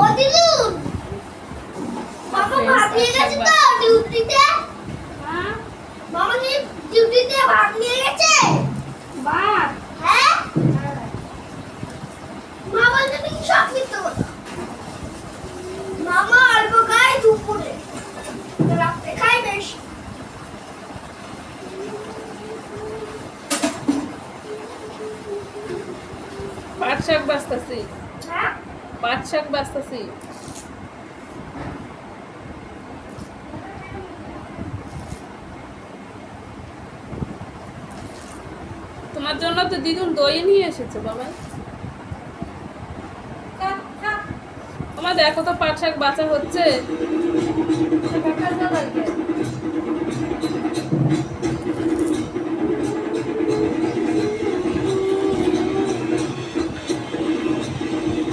ও দিলু মামা ভাত নিয়ে গেছে তো ডিউটিতে। হ্যাঁ মামা কি ডিউটিতে ভাত নিয়ে গেছে? ভাত? হ্যাঁ মামা তুমি কি সব মিথ্যে কথা। মামা অল্প খায় দুপুরে, রাতে খায় বেশি। পাট শাক বাছতাছি। হ্যাঁ পাট শাক বাছতাছি। তোমার জন্য তো দিদুন দই নিয়ে এসেছে বাবা। তোমার দেখো তো পাট শাক বাছা হচ্ছে।